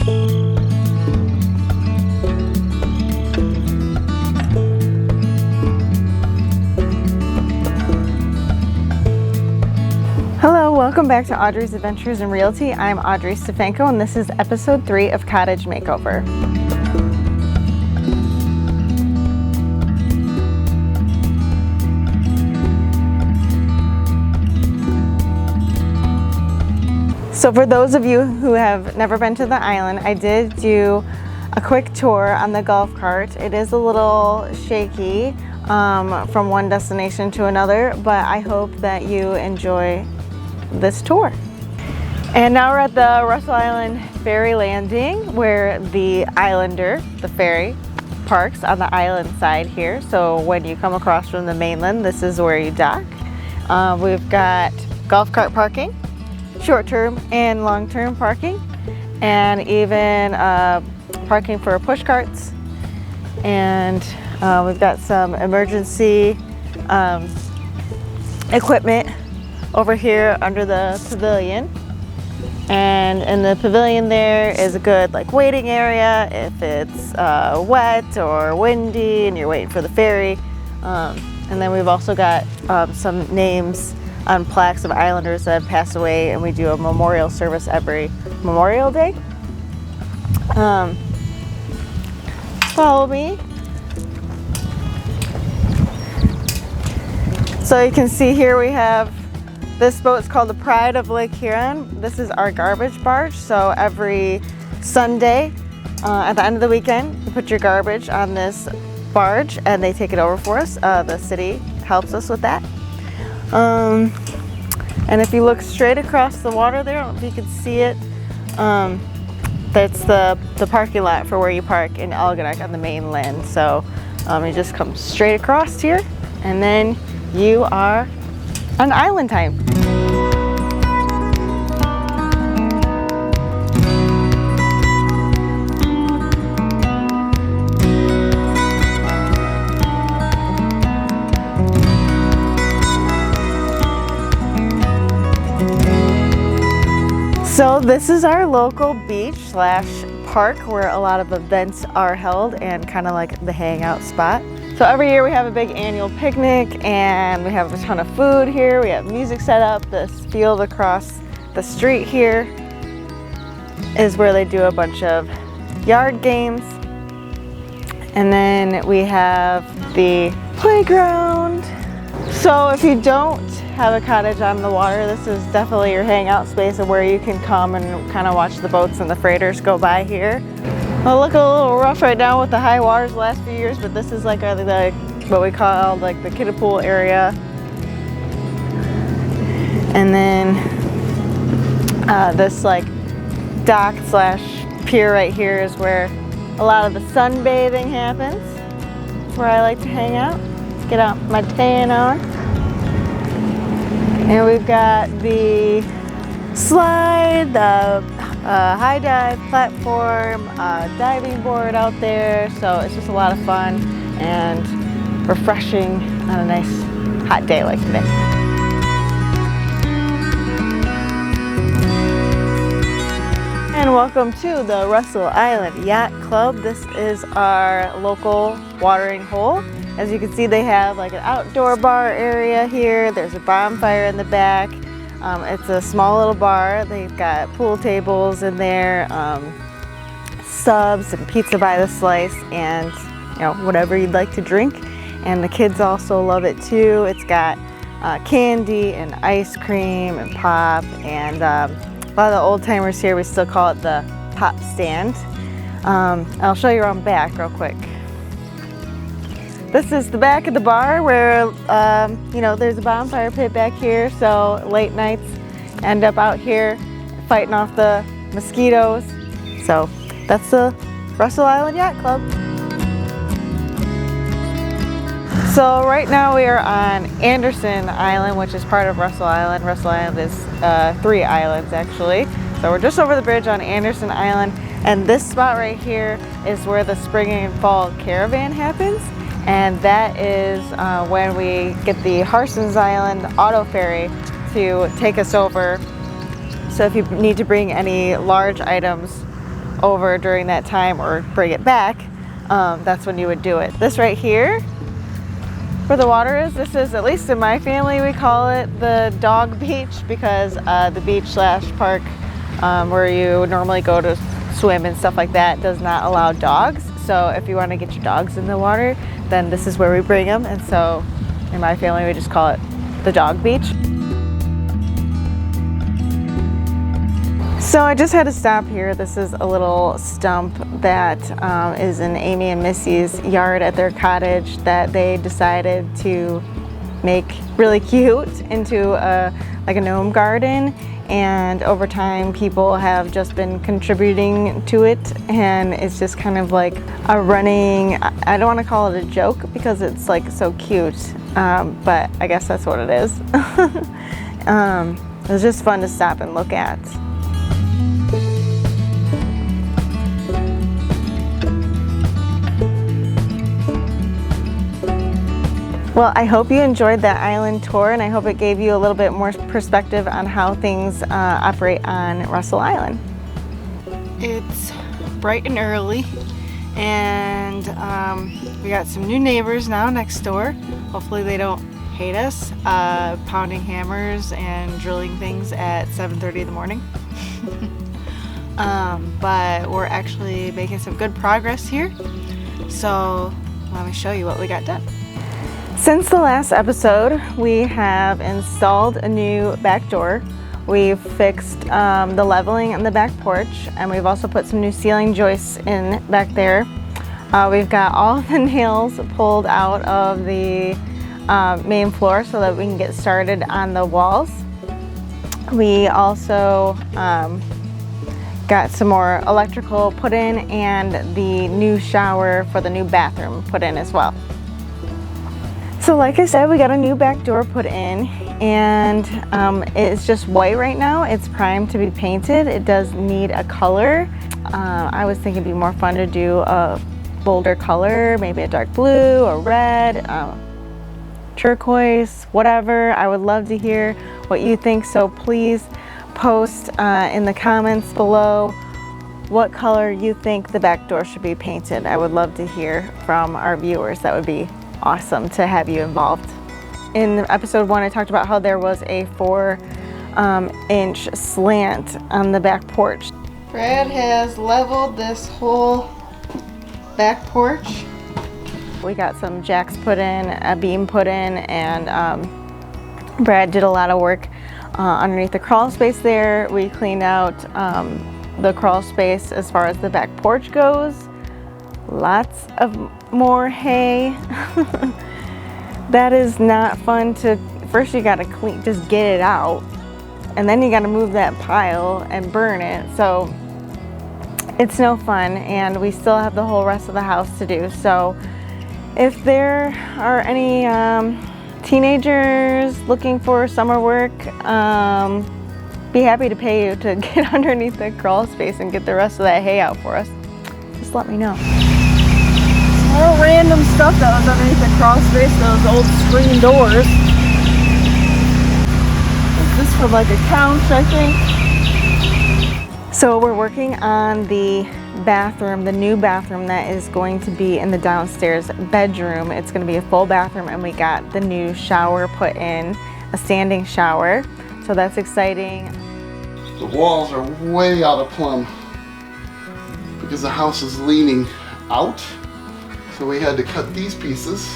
Hello, welcome back to Audrey's Adventures in Realty. I'm Audrey Stefanko and this is episode 3 of Cottage Makeover. So for those of you who have never been to the island, I did do a quick tour on the golf cart. It is a little shaky from one destination to another, but I hope that you enjoy this tour. And now we're at the Russell Island ferry landing where the Islander, the ferry, parks on the island side here. So when you come across from the mainland, this is where you dock. We've got golf cart parking, short-term and long-term parking, and even parking for push carts. And we've got some emergency equipment over here under the pavilion. And in the pavilion there is a good waiting area if it's wet or windy and you're waiting for the ferry. And then we've also got some names on plaques of islanders that have passed away, and we do a memorial service every Memorial Day. Follow me. So you can see here we have this boat's called the Pride of Lake Huron. This is our garbage barge. So every Sunday at the end of the weekend, you put your garbage on this barge and they take it over for us. The city helps us with that. And if you look straight across the water there, I don't know if you can see it, that's the parking lot for where you park in Algonac on the mainland. So you just come straight across here and then you are on island time. So this is our local beach slash park where a lot of events are held and kind of like the hangout spot. So every year we have a big annual picnic and we have a ton of food here. We have music set up. This field across the street here is where they do a bunch of yard games. And then we have the playground. So if you don't have a cottage on the water, this is definitely your hangout space of where you can come and kind of watch the boats and the freighters go by here. Well, look a little rough right now with the high waters the last few years, but this is like what we call the kiddie pool area. And then this dock slash pier right here is where a lot of the sunbathing happens. It's where I like to hang out. Let's get out my tan on. And we've got the slide, the high dive platform, diving board out there. So it's just a lot of fun and refreshing on a nice hot day like today. And welcome to the Russell Island Yacht Club. This is our local watering hole. As you can see, they have an outdoor bar area here. There's a bonfire in the back. It's a small little bar. They've got pool tables in there, subs and pizza by the slice, and whatever you'd like to drink. And the kids also love it too. It's got candy and ice cream and pop, and a lot of the old timers here, we still call it the pop stand. I'll show you around back real quick. This is the back of the bar where, there's a bonfire pit back here, so late nights end up out here fighting off the mosquitoes. So that's the Russell Island Yacht Club. So right now we are on Anderson Island, which is part of Russell Island. Russell Island is 3 islands actually. So we're just over the bridge on Anderson Island, and this spot right here is where the spring and fall caravan happens. And that is when we get the Harson's Island auto ferry to take us over. So if you need to bring any large items over during that time or bring it back, that's when you would do it. This right here, where the water is, this is, at least in my family, we call it the dog beach, because the beach slash park where you normally go to swim and stuff like that does not allow dogs. So if you want to get your dogs in the water, then this is where we bring them. And so in my family, we just call it the dog beach. So I just had to stop here. This is a little stump that is in Amy and Missy's yard at their cottage that they decided to make really cute into like a gnome garden. And over time, people have just been contributing to it, and it's just kind of like a running, I don't want to call it a joke because it's like so cute, but I guess that's what it is. It was just fun to stop and look at. Well, I hope you enjoyed that island tour, and I hope it gave you a little bit more perspective on how things operate on Russell Island. It's bright and early, and we got some new neighbors now next door. Hopefully they don't hate us, pounding hammers and drilling things at 7:30 in the morning. But we're actually making some good progress here, so let me show you what we got done. Since the last episode, we have installed a new back door. We've fixed the leveling on the back porch, and we've also put some new ceiling joists in back there. We've got all the nails pulled out of the main floor so that we can get started on the walls. We also got some more electrical put in, and the new shower for the new bathroom put in as well. So like I said, we got a new back door put in, and it's just white right now. It's primed to be painted. It does need a color. I was thinking it'd be more fun to do a bolder color, maybe a dark blue or red, turquoise, whatever. I would love to hear what you think, so please post in the comments below what color you think the back door should be painted. I would love to hear from our viewers. That would be awesome to have you involved. In episode 1, I talked about how there was a 4-inch slant on the back porch. Brad has leveled this whole back porch. We got some jacks put in, a beam put in, and Brad did a lot of work underneath the crawl space there. We cleaned out the crawl space as far as the back porch goes. Lots of more hay. That is not fun to, first you gotta clean, just get it out, and then you gotta move that pile and burn it. So it's no fun, and we still have the whole rest of the house to do. So if there are any teenagers looking for summer work, be happy to pay you to get underneath the crawl space and get the rest of that hay out for us. Just let me know. More random stuff that was underneath the crawl space, those old screen doors. Is this for like a couch, I think? So we're working on the bathroom, the new bathroom that is going to be in the downstairs bedroom. It's going to be a full bathroom, and we got the new shower put in, a standing shower. So that's exciting. The walls are way out of plumb because the house is leaning out. So we had to cut these pieces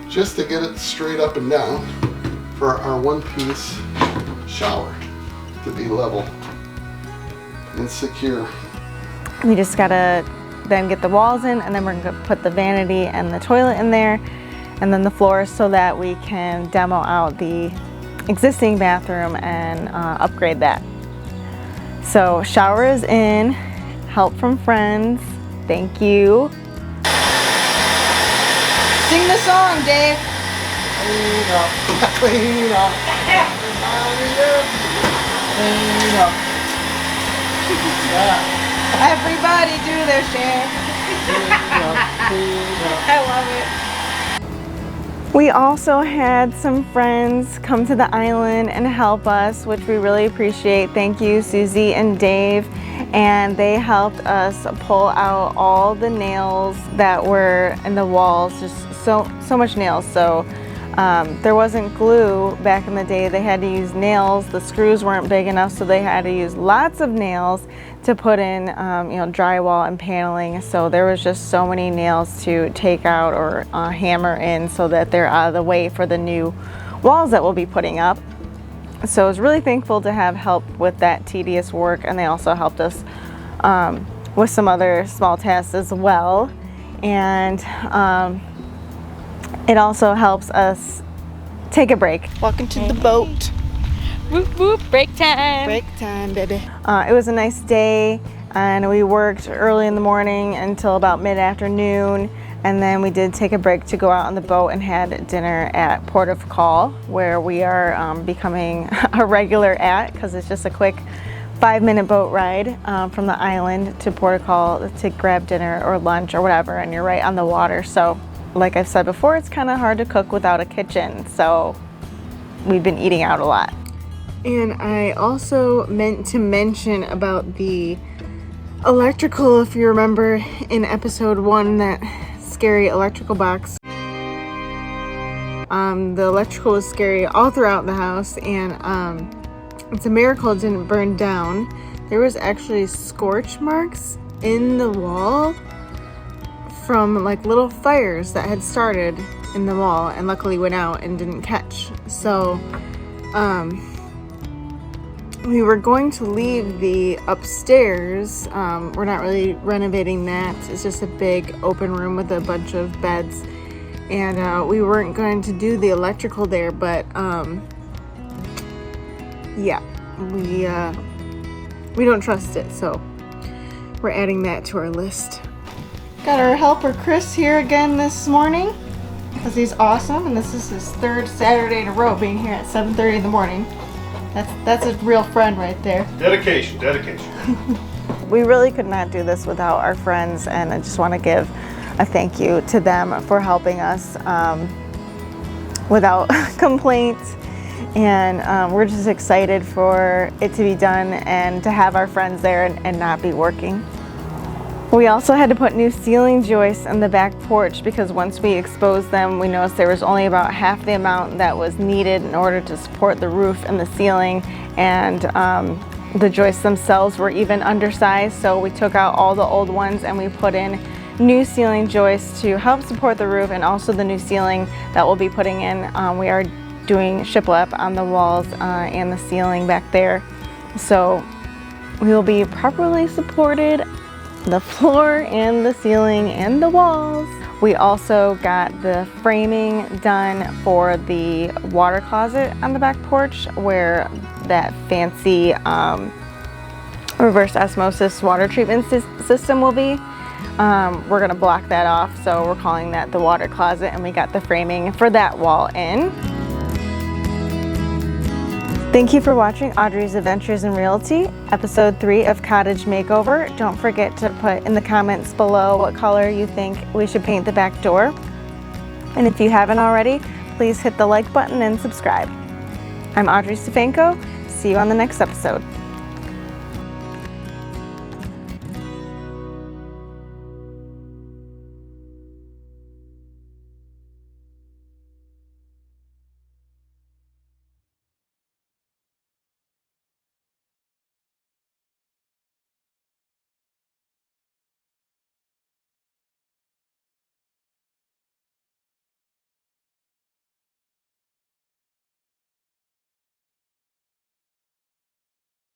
just to get it straight up and down for our one-piece shower to be level and secure. We just gotta then get the walls in, and then we're gonna put the vanity and the toilet in there, and then the floors, so that we can demo out the existing bathroom and upgrade that. So shower is in, help from friends, thank you. Sing the song, Dave. Clean up, clean up, clean up. Everybody do their share. Clean up, clean up. I love it. We also had some friends come to the island and help us, which we really appreciate. Thank you, Susie and Dave. And they helped us pull out all the nails that were in the walls, just so much nails. So there wasn't glue back in the day. They had to use nails. The screws weren't big enough, so they had to use lots of nails to put in drywall and paneling. So there was just so many nails to take out or hammer in so that they're out of the way for the new walls that we'll be putting up. So I was really thankful to have help with that tedious work, and they also helped us with some other small tasks as well. And it also helps us take a break. Welcome to the boat. Whoop whoop, break time. Break time, baby. It was a nice day, and we worked early in the morning until about mid-afternoon, and then we did take a break to go out on the boat and had dinner at Port of Call, where we are becoming a regular at, because it's just a quick 5-minute boat ride from the island to Port of Call to grab dinner or lunch or whatever, and you're right on the water. So like I've said before, it's kind of hard to cook without a kitchen, so we've been eating out a lot. And I also meant to mention about the electrical, if you remember in episode 1, that scary electrical box. The electrical was scary all throughout the house, and it's a miracle it didn't burn down. There was actually scorch marks in the wall from like little fires that had started in the wall and luckily went out and didn't catch. So we were going to leave the upstairs. We're not really renovating that. It's just a big open room with a bunch of beds. And we weren't going to do the electrical there, but yeah, we don't trust it, so we're adding that to our list. Got our helper Chris here again this morning, because he's awesome, and this is his 3rd Saturday in a row being here at 7:30 in the morning. That's a real friend right there. Dedication. We really could not do this without our friends, and I just want to give a thank you to them for helping us without complaint. And we're just excited for it to be done and to have our friends there and not be working. We also had to put new ceiling joists in the back porch because once we exposed them, we noticed there was only about half the amount that was needed in order to support the roof and the ceiling, and the joists themselves were even undersized. So we took out all the old ones and we put in new ceiling joists to help support the roof, and also the new ceiling that we'll be putting in. We are doing shiplap on the walls and the ceiling back there, so we will be properly supported, the floor and the ceiling and the walls. We also got the framing done for the water closet on the back porch, where that fancy reverse osmosis water treatment system will be. We're gonna block that off, so we're calling that the water closet, and we got the framing for that wall in. Thank you for watching Audrey's Adventures in Realty, episode 3 of Cottage Makeover. Don't forget to put in the comments below what color you think we should paint the back door. And if you haven't already, please hit the like button and subscribe. I'm Audrey Stefanko. See you on the next episode.